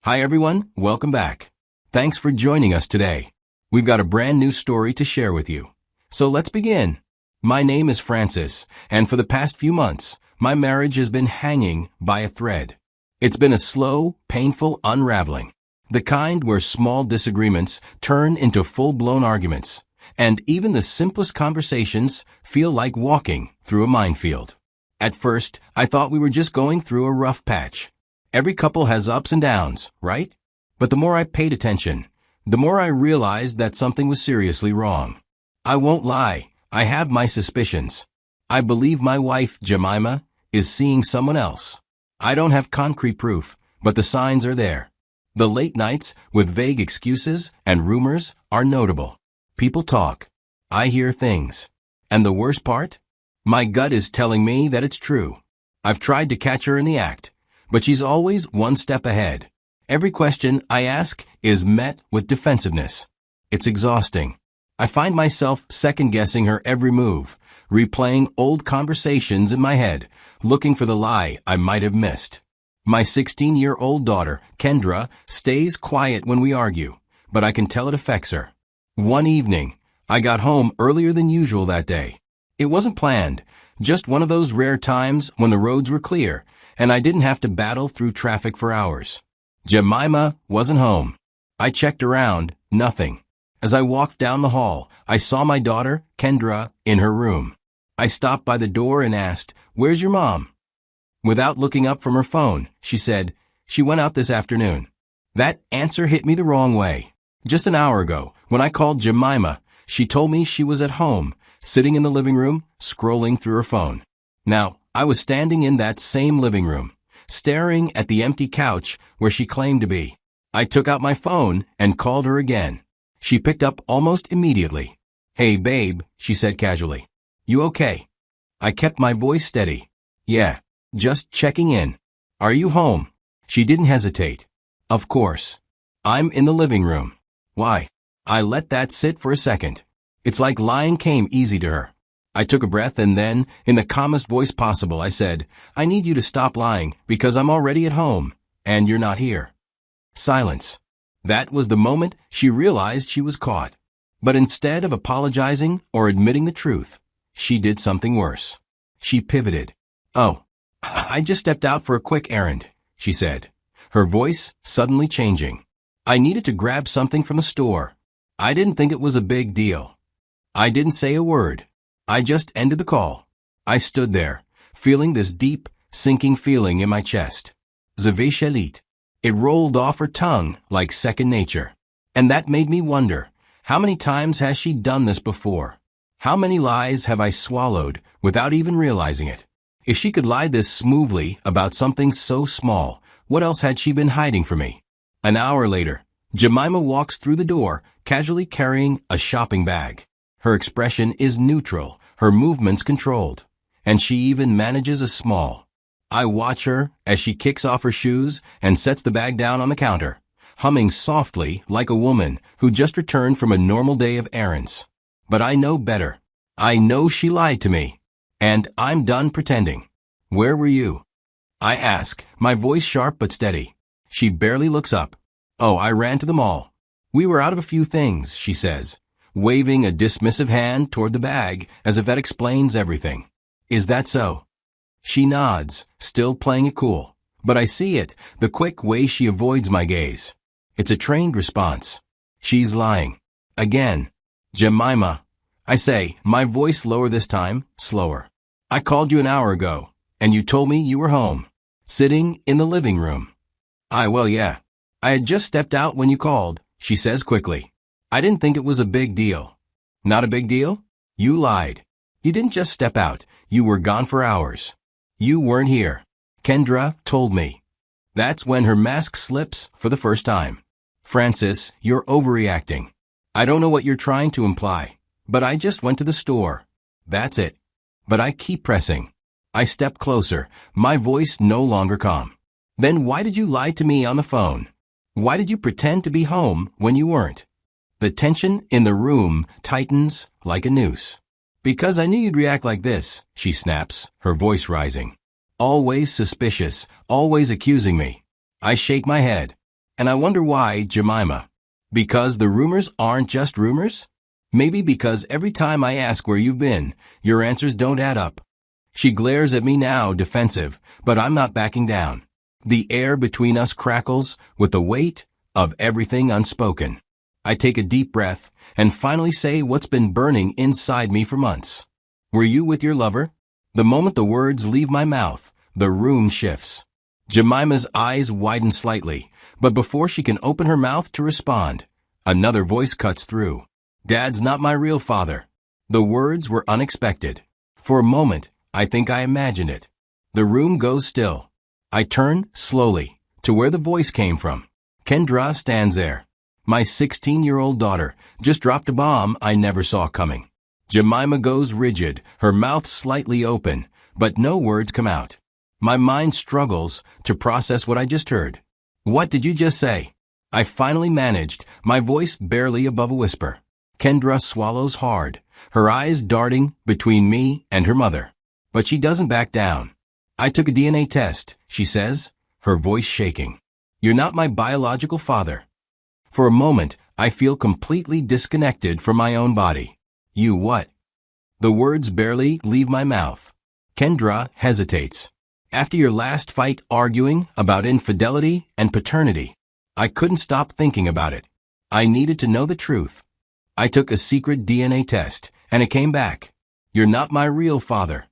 Hi everyone, welcome back. Thanks for joining us today. We've got a brand new story to share with you. So let's begin. My name is Francis, and for the past few months, my marriage has been hanging by a thread. It's been a slow, painful unraveling. The kind where small disagreements turn into full-blown arguments, and even the simplest conversations feel like walking through a minefield. At first, I thought we were just going through a rough patch. Every couple has ups and downs, right? But the more I paid attention, the more I realized that something was seriously wrong. I won't lie, I have my suspicions. I believe my wife, Jemima, is seeing someone else. I don't have concrete proof, but the signs are there. The late nights with vague excuses and rumors are notable. People talk. I hear things. And the worst part? My gut is telling me that it's true. I've tried to catch her in the act, but she's always one step ahead. Every question I ask is met with defensiveness. It's exhausting. I find myself second-guessing her every move, replaying old conversations in my head, looking for the lie I might have missed. My 16-year-old daughter, Kendra, stays quiet when we argue, but I can tell it affects her. One evening, I got home earlier than usual that day. It wasn't planned, just one of those rare times when the roads were clear, and I didn't have to battle through traffic for hours. Jemima wasn't home. I checked around, nothing. As I walked down the hall, I saw my daughter, Kendra, in her room. I stopped by the door and asked, "Where's your mom?" Without looking up from her phone, she said, "She went out this afternoon." That answer hit me the wrong way. Just an hour ago, when I called Jemima, she told me she was at home, sitting in the living room, scrolling through her phone. Now, I was standing in that same living room, staring at the empty couch where she claimed to be. I took out my phone and called her again. She picked up almost immediately. "Hey babe," she said casually. "You okay?" I kept my voice steady. "Yeah, just checking in. Are you home?" She didn't hesitate. "Of course. I'm in the living room." "Why?" I let that sit for a second. It's like lying came easy to her. I took a breath and then, in the calmest voice possible, I said, "I need you to stop lying because I'm already at home, and you're not here." Silence. That was the moment she realized she was caught. But instead of apologizing or admitting the truth, she did something worse. She pivoted. "Oh, I just stepped out for a quick errand," she said, her voice suddenly changing. "I needed to grab something from the store. I didn't think it was a big deal." I didn't say a word. I just ended the call. I stood there, feeling this deep, sinking feeling in my chest. Zaveshelit. It rolled off her tongue like second nature. And that made me wonder, how many times has she done this before? How many lies have I swallowed without even realizing it? If she could lie this smoothly about something so small, what else had she been hiding from me? An hour later, Jemima walks through the door, casually carrying a shopping bag. Her expression is neutral, her movements controlled, and she even manages a smile. I watch her as she kicks off her shoes and sets the bag down on the counter, humming softly like a woman who just returned from a normal day of errands. But I know better. I know she lied to me, and I'm done pretending. "Where were you?" I ask, my voice sharp but steady. She barely looks up. "Oh, I ran to the mall. We were out of a few things," she says, waving a dismissive hand toward the bag as if that explains everything. "Is that so?" She nods, still playing it cool. But I see it, the quick way she avoids my gaze. It's a trained response. She's lying. Again. "Jemima," I say, my voice lower this time, slower. "I called you an hour ago, and you told me you were home, sitting in the living room." Well, yeah. I had just stepped out when you called," she says quickly. "I didn't think it was a big deal." "Not a big deal? You lied. You didn't just step out, you were gone for hours. You weren't here. Kendra told me." That's when her mask slips for the first time. "Francis, you're overreacting. I don't know what you're trying to imply, but I just went to the store. That's it." But I keep pressing. I step closer, my voice no longer calm. "Then why did you lie to me on the phone? Why did you pretend to be home when you weren't?" The tension in the room tightens like a noose. "Because I knew you'd react like this," she snaps, her voice rising. "Always suspicious, always accusing me." I shake my head. And I wonder why, Jemima. Because the rumors aren't just rumors? Maybe because every time I ask where you've been, your answers don't add up. She glares at me now, defensive, but I'm not backing down. The air between us crackles with the weight of everything unspoken. I take a deep breath and finally say what's been burning inside me for months. Were you with your lover? The moment the words leave my mouth, the room shifts. Jemima's eyes widen slightly, but before she can open her mouth to respond, another voice cuts through. Dad's not my real father. The words were unexpected. For a moment, I think I imagined it. The room goes still. I turn, slowly, to where the voice came from. Kendra stands there. My 16-year-old daughter just dropped a bomb I never saw coming. Jemima goes rigid, her mouth slightly open, but no words come out. My mind struggles to process what I just heard. What did you just say? I finally managed, my voice barely above a whisper. Kendra swallows hard, her eyes darting between me and her mother. But she doesn't back down. I took a DNA test, she says, her voice shaking. You're not my biological father. For a moment, I feel completely disconnected from my own body. You what? The words barely leave my mouth. Kendra hesitates. After your last fight arguing about infidelity and paternity, I couldn't stop thinking about it. I needed to know the truth. I took a secret DNA test, and it came back. You're not my real father.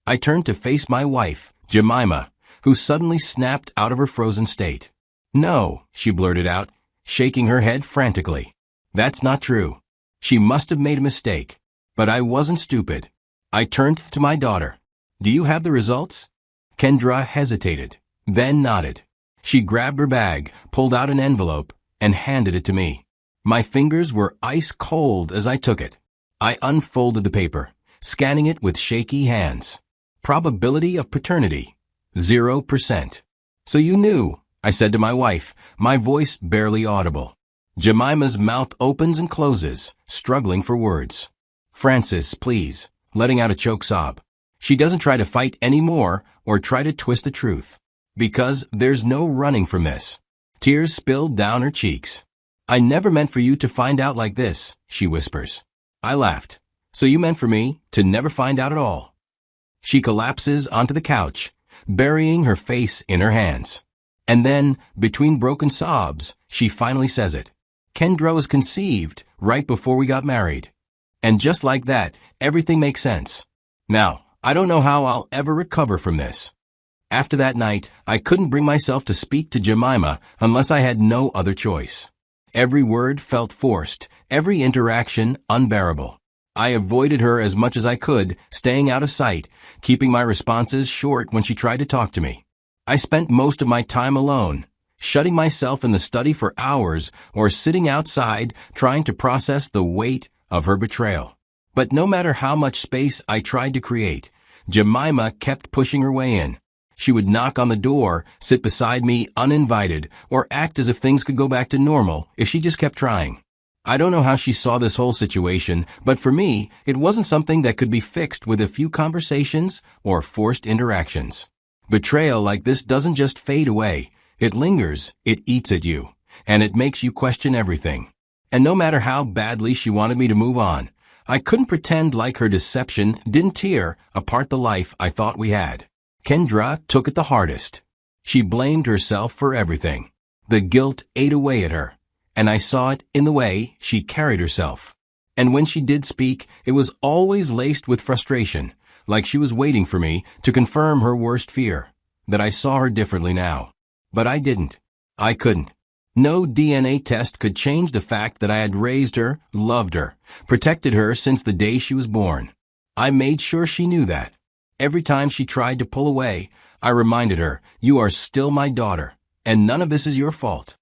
I turned to face my wife, Jemima, who suddenly snapped out of her frozen state. No, she blurted out, shaking her head frantically. That's not true. She must have made a mistake. But I wasn't stupid. I turned to my daughter. Do you have the results? Kendra hesitated, then nodded. She grabbed her bag, pulled out an envelope, and handed it to me. My fingers were ice cold as I took it. I unfolded the paper, scanning it with shaky hands. Probability of paternity, 0%. So you knew, I said to my wife, my voice barely audible. Jemima's mouth opens and closes, struggling for words. Francis, please, letting out a choke sob. She doesn't try to fight anymore or try to twist the truth. Because there's no running from this. Tears spilled down her cheeks. I never meant for you to find out like this, she whispers. I laughed. So you meant for me to never find out at all. She collapses onto the couch, burying her face in her hands. And then, between broken sobs, she finally says it. Kendra was conceived right before we got married. And just like that, everything makes sense. Now, I don't know how I'll ever recover from this. After that night, I couldn't bring myself to speak to Jemima unless I had no other choice. Every word felt forced, every interaction unbearable. I avoided her as much as I could, staying out of sight, keeping my responses short when she tried to talk to me. I spent most of my time alone, shutting myself in the study for hours or sitting outside trying to process the weight of her betrayal. But no matter how much space I tried to create, Jemima kept pushing her way in. She would knock on the door, sit beside me uninvited, or act as if things could go back to normal if she just kept trying. I don't know how she saw this whole situation, but for me, it wasn't something that could be fixed with a few conversations or forced interactions. Betrayal like this doesn't just fade away. It lingers, it eats at you, and it makes you question everything. And no matter how badly she wanted me to move on, I couldn't pretend like her deception didn't tear apart the life I thought we had. Kendra took it the hardest. She blamed herself for everything. The guilt ate away at her, and I saw it in the way she carried herself. And when she did speak, it was always laced with frustration, like she was waiting for me to confirm her worst fear, that I saw her differently now. But I didn't. I couldn't. No DNA test could change the fact that I had raised her, loved her, protected her since the day she was born. I made sure she knew that. Every time she tried to pull away, I reminded her, you are still my daughter, and none of this is your fault.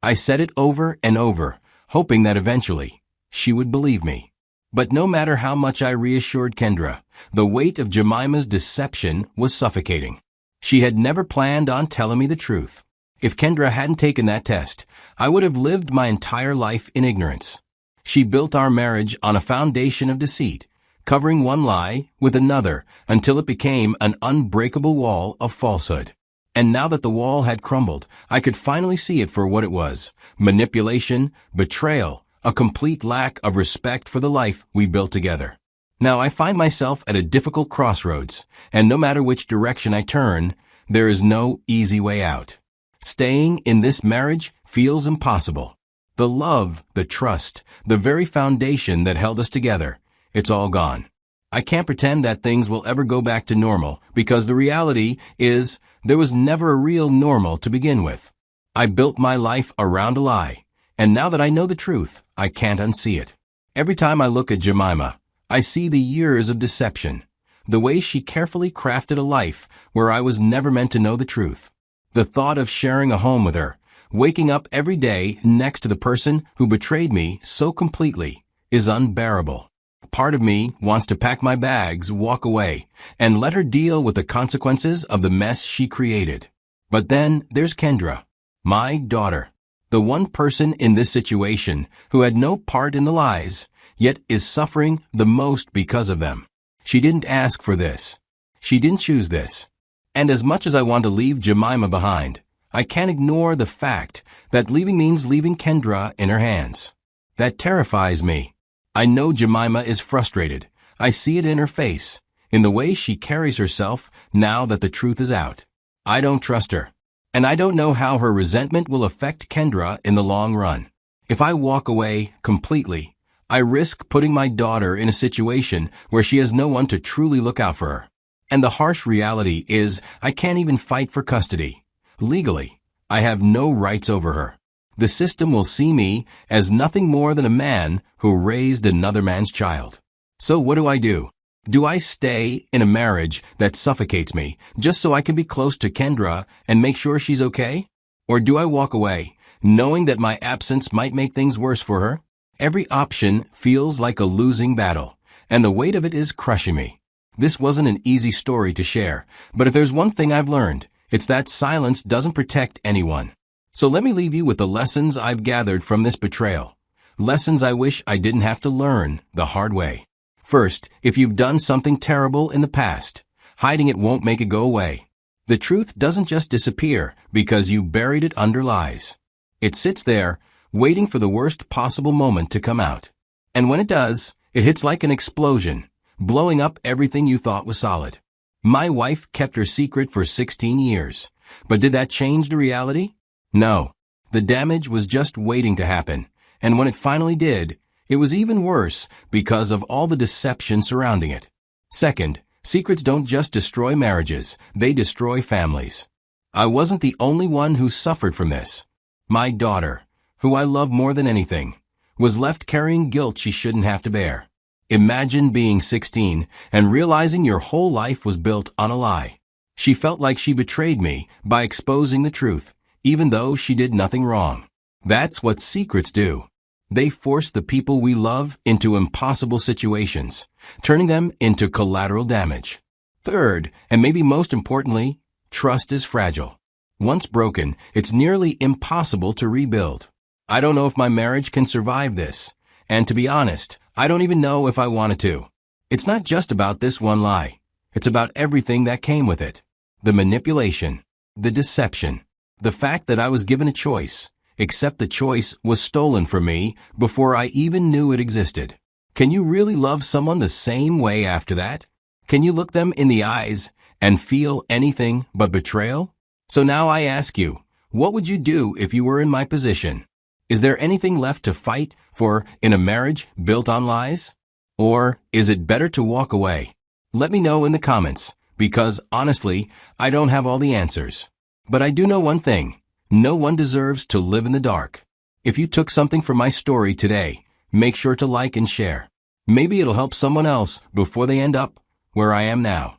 I said it over and over, hoping that eventually she would believe me. But no matter how much I reassured Kendra, the weight of Jemima's deception was suffocating. She had never planned on telling me the truth. If Kendra hadn't taken that test, I would have lived my entire life in ignorance. She built our marriage on a foundation of deceit, covering one lie with another until it became an unbreakable wall of falsehood. And now that the wall had crumbled, I could finally see it for what it was: manipulation, betrayal, a complete lack of respect for the life we built together. Now I find myself at a difficult crossroads, and no matter which direction I turn, there is no easy way out. Staying in this marriage feels impossible. The love, the trust, the very foundation that held us together, it's all gone. I can't pretend that things will ever go back to normal, because the reality is there was never a real normal to begin with. I built my life around a lie, and now that I know the truth, I can't unsee it. Every time I look at Jemima, I see the years of deception, the way she carefully crafted a life where I was never meant to know the truth. The thought of sharing a home with her, waking up every day next to the person who betrayed me so completely, is unbearable. Part of me wants to pack my bags, walk away, and let her deal with the consequences of the mess she created. But then there's Kendra, my daughter, the one person in this situation who had no part in the lies, yet is suffering the most because of them. She didn't ask for this. She didn't choose this. And as much as I want to leave Jemima behind, I can't ignore the fact that leaving means leaving Kendra in her hands. That terrifies me. I know Jemima is frustrated. I see it in her face, in the way she carries herself now that the truth is out. I don't trust her, and I don't know how her resentment will affect Kendra in the long run. If I walk away completely, I risk putting my daughter in a situation where she has no one to truly look out for her. And the harsh reality is I can't even fight for custody. Legally, I have no rights over her. The system will see me as nothing more than a man who raised another man's child. So what do? Do I stay in a marriage that suffocates me just so I can be close to Kendra and make sure she's okay? Or do I walk away, knowing that my absence might make things worse for her? Every option feels like a losing battle, and the weight of it is crushing me. This wasn't an easy story to share, but if there's one thing I've learned, it's that silence doesn't protect anyone. So let me leave you with the lessons I've gathered from this betrayal. Lessons I wish I didn't have to learn the hard way. First, if you've done something terrible in the past, hiding it won't make it go away. The truth doesn't just disappear because you buried it under lies. It sits there, waiting for the worst possible moment to come out. And when it does, it hits like an explosion, blowing up everything you thought was solid. My wife kept her secret for 16 years, but did that change the reality? No. The damage was just waiting to happen, and when it finally did, it was even worse because of all the deception surrounding it. Second, secrets don't just destroy marriages, they destroy families. I wasn't the only one who suffered from this. My daughter, who I love more than anything, was left carrying guilt she shouldn't have to bear. Imagine being 16 and realizing your whole life was built on a lie. She felt like she betrayed me by exposing the truth, even though she did nothing wrong. That's what secrets do. They force the people we love into impossible situations, turning them into collateral damage. Third, and maybe most importantly, trust is fragile. Once broken, it's nearly impossible to rebuild. I don't know if my marriage can survive this, and to be honest, I don't even know if I wanted to. It's not just about this one lie. It's about everything that came with it. The manipulation, the deception, the fact that I was given a choice, except the choice was stolen from me before I even knew it existed. Can you really love someone the same way after that? Can you look them in the eyes and feel anything but betrayal? So now I ask you, what would you do if you were in my position? Is there anything left to fight for in a marriage built on lies? Or is it better to walk away? Let me know in the comments, because honestly, I don't have all the answers. But I do know one thing. No one deserves to live in the dark. If you took something from my story today, make sure to like and share. Maybe it'll help someone else before they end up where I am now.